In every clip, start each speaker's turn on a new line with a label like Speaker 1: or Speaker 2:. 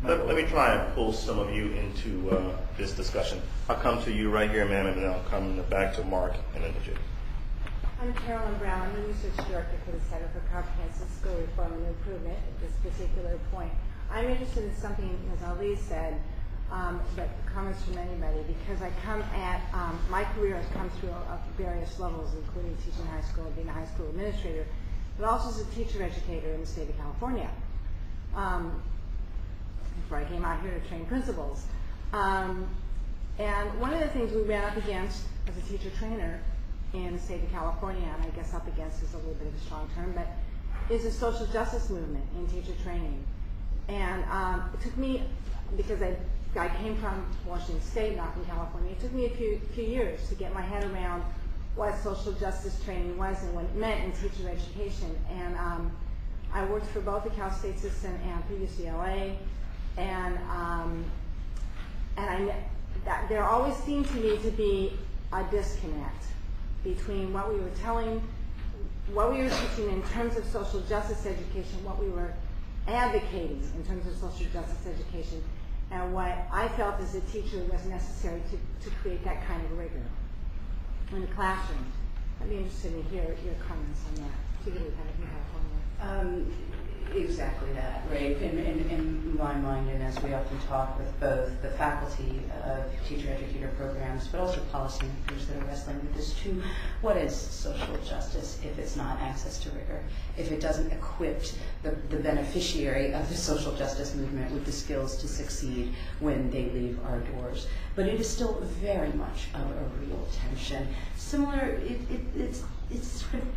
Speaker 1: Let me try and pull some of you into this discussion. I'll come to you right here, ma'am, and then I'll come back to Mark and then to Jay.
Speaker 2: I'm Carolyn Brown. I'm the Research Director for the Center for Comprehensive School Reform and Improvement at this particular point. I'm interested in something, as Ali said, but comments from anybody, because I come at, my career has come through various levels, including teaching high school, being a high school administrator, but also as a teacher educator in the state of California. Before I came out here to train principals. And one of the things we ran up against as a teacher trainer in the state of California, and I guess up against is a little bit of a strong term, but is a social justice movement in teacher training. And it took me, because I came from Washington State, not from California, it took me a few years to get my head around what social justice training was and what it meant in teacher education. And I worked for both the Cal State system and previous UCLA, and there always seemed to me to be a disconnect between what we were teaching in terms of social justice education, what we were advocating in terms of social justice education, and what I felt as a teacher was necessary to create that kind of rigor in the classroom. I'd be interested in hear your comments on that, particularly kind of in California.
Speaker 3: Exactly that, right? In my mind, and as we often talk with both the faculty of teacher-educator programs, but also policymakers that are wrestling with this too, what is social justice if it's not access to rigor? If it doesn't equip the beneficiary of the social justice movement with the skills to succeed when they leave our doors? But it is still very much a real tension. Similar, it's sort of,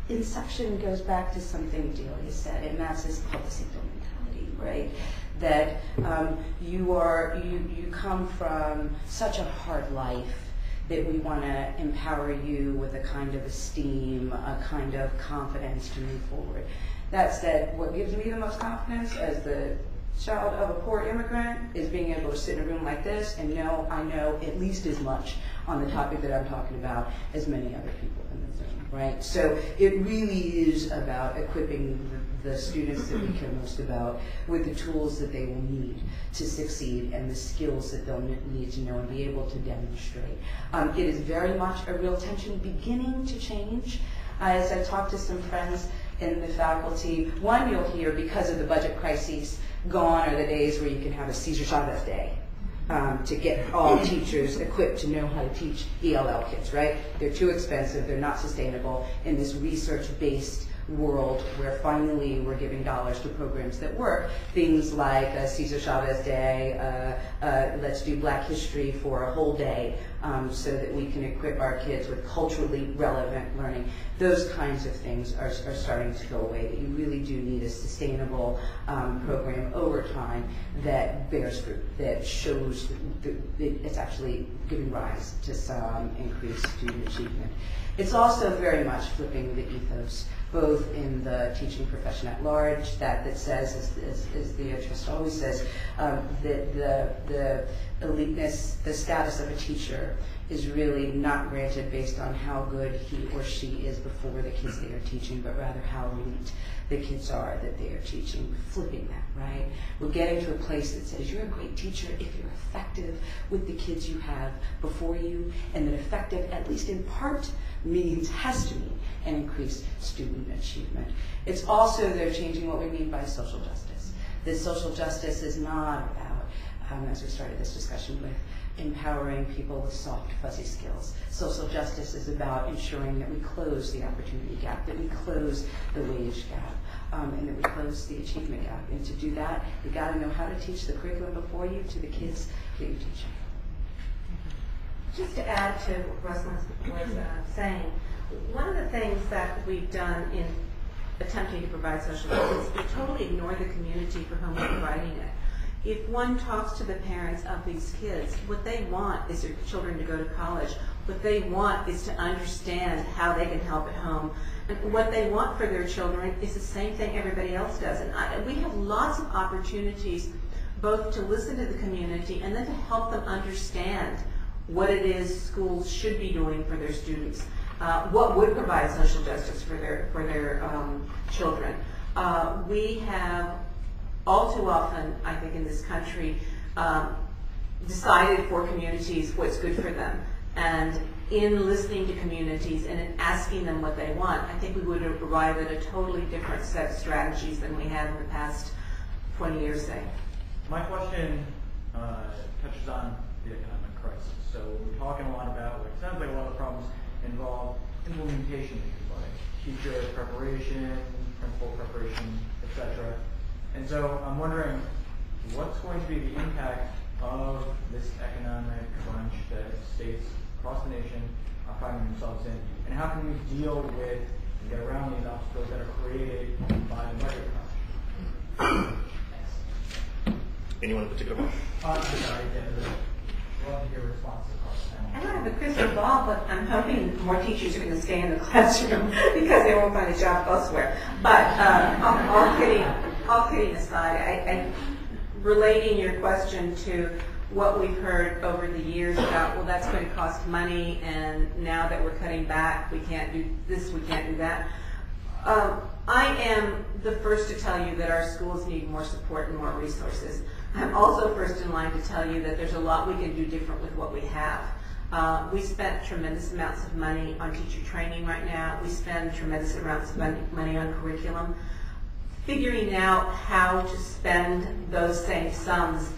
Speaker 3: inception goes back to something Delia said, and that's this public-sector mentality, right? That you come from such a hard life that we want to empower you with a kind of esteem, a kind of confidence to move forward. That said, what gives me the most confidence as the child of a poor immigrant is being able to sit in a room like this and know I know at least as much on the topic that I'm talking about as many other people in the Zoom, right? So it really is about equipping the students that we care most about with the tools that they will need to succeed and the skills that they'll need to know and be able to demonstrate. It is very much a real tension beginning to change. As I talk to some friends in the faculty, one you'll hear because of the budget crises, gone are the days where you can have a Cesar Chavez Day to get all teachers equipped to know how to teach ELL kids, right? They're too expensive, they're not sustainable in this research-based world where finally we're giving dollars to programs that work. Things like Cesar Chavez Day, let's do Black History for a whole day so that we can equip our kids with culturally relevant learning. Those kinds of things are starting to go away. You really do need a sustainable program over time that bears fruit, that shows that it's actually giving rise to some increased student achievement. It's also very much flipping the ethos, both in the teaching profession at large, that says, as the interest always says, that the eliteness, the status of a teacher is really not granted based on how good he or she is before the kids they are teaching, but rather how elite the kids are that they are teaching. Flipping that, right? We're getting to a place that says you're a great teacher if you're effective with the kids you have before you, and that effective, at least in part, has to mean an increased student achievement. It's also, they're changing what we mean by social justice. This social justice is not about, as we started this discussion with, empowering people with soft, fuzzy skills. Social justice is about ensuring that we close the opportunity gap, that we close the wage gap, and that we close the achievement gap. And to do that, you got to know how to teach the curriculum before you to the kids that you're teaching.
Speaker 4: Just to add to what Russ was saying, one of the things that we've done in attempting to provide social justice is we totally ignore the community for whom we're providing it. If one talks to the parents of these kids, what they want is their children to go to college. What they want is to understand how they can help at home. And what they want for their children is the same thing everybody else does. And we have lots of opportunities both to listen to the community and then to help them understand what it is schools should be doing for their students, what would provide social justice for their children. We have all too often, I think, in this country, decided for communities what's good for them. And in listening to communities and in asking them what they want, I think we would arrive at a totally different set of strategies than we have in the past 20 years, say.
Speaker 5: My question touches on the economic crisis. So we're talking a lot about what sounds like a lot of problems involve implementation issues like teacher preparation, principal preparation, etc. And so I'm wondering, what's going to be the impact of this economic crunch that states across the nation are finding themselves in, and how can we deal with and get around these obstacles that are created by the budget crunch?
Speaker 1: Anyone in particular?
Speaker 5: I'm sorry, I'd love to hear responses across the panel.
Speaker 4: I don't have a crystal ball, but I'm hoping more teachers are going to stay in the classroom because they won't find a job elsewhere. But all kidding aside, relating your question to what we've heard over the years about, well, that's going to cost money, and now that we're cutting back, we can't do this, we can't do that. I am the first to tell you that our schools need more support and more resources. I'm also first in line to tell you that there's a lot we can do different with what we have. We spent tremendous amounts of money on teacher training right now. We spend tremendous amounts of money on curriculum. Figuring out how to spend those same sums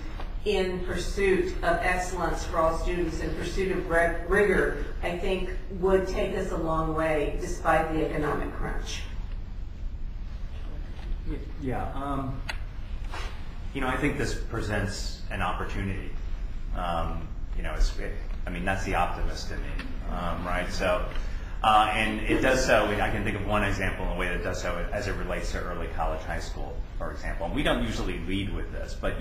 Speaker 4: in pursuit of excellence for all students, in pursuit of rigor, I think would take us a long way despite the economic crunch.
Speaker 6: Yeah, I think this presents an opportunity. I mean, that's the optimist in me, right? So, and it does so, I can think of one example in a way that does so as it relates to early college, high school, for example. And we don't usually lead with this, but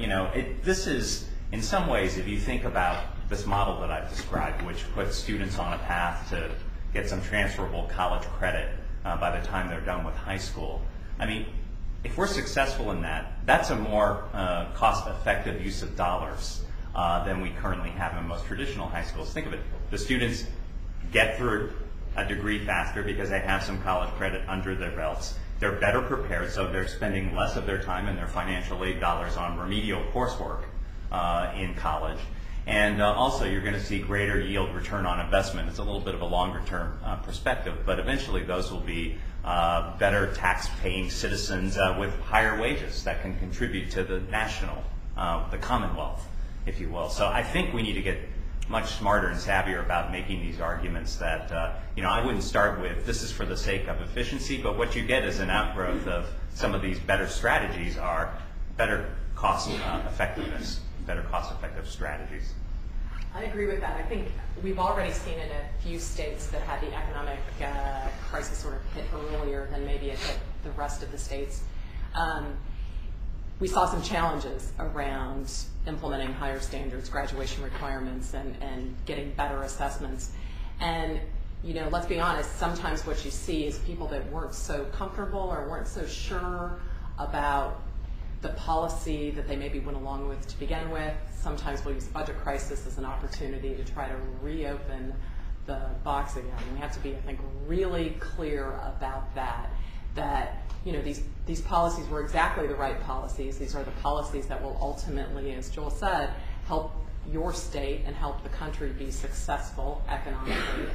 Speaker 6: this is, in some ways, if you think about this model that I've described, which puts students on a path to get some transferable college credit by the time they're done with high school. I mean, if we're successful in that, that's a more cost-effective use of dollars than we currently have in most traditional high schools. Think of it. The students get through a degree faster because they have some college credit under their belts. They're better prepared, so they're spending less of their time and their financial aid dollars on remedial coursework in college. And also, you're going to see greater yield return on investment. It's a little bit of a longer-term perspective, but eventually those will be better tax-paying citizens with higher wages that can contribute to the national, the Commonwealth, if you will. So I think we need to get much smarter and savvier about making these arguments that, I wouldn't start with this is for the sake of efficiency, but what you get as an outgrowth of some of these better strategies are better cost effectiveness, better cost-effective strategies.
Speaker 7: I agree with that. I think we've already seen in a few states that had the economic crisis sort of hit earlier than maybe it hit the rest of the states. We saw some challenges around implementing higher standards, graduation requirements, and getting better assessments. And, let's be honest, sometimes what you see is people that weren't so comfortable or weren't so sure about the policy that they maybe went along with to begin with. Sometimes we'll use the budget crisis as an opportunity to try to reopen the box again. And we have to be, I think, really clear about that these policies were exactly the right policies. These are the policies that will ultimately, as Joel said, help your state and help the country be successful economically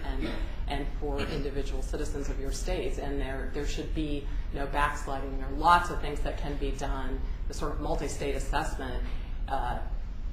Speaker 7: and for individual citizens of your states. And there should be no backsliding. There are lots of things that can be done. The sort of multi-state assessment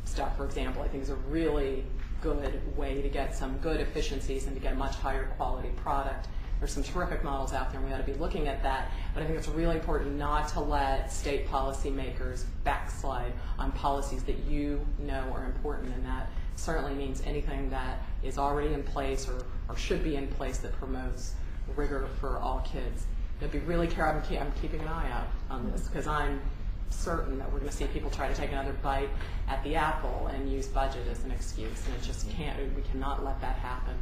Speaker 7: stuff, for example, I think is a really good way to get some good efficiencies and to get a much higher quality product. There's some terrific models out there, and we ought to be looking at that. But I think it's really important not to let state policymakers backslide on policies that are important, and that certainly means anything that is already in place or should be in place that promotes rigor for all kids. Be really careful. I'm keeping an eye out on this because I'm certain that we're going to see people try to take another bite at the apple and use budget as an excuse, and it just can't. We cannot let that happen.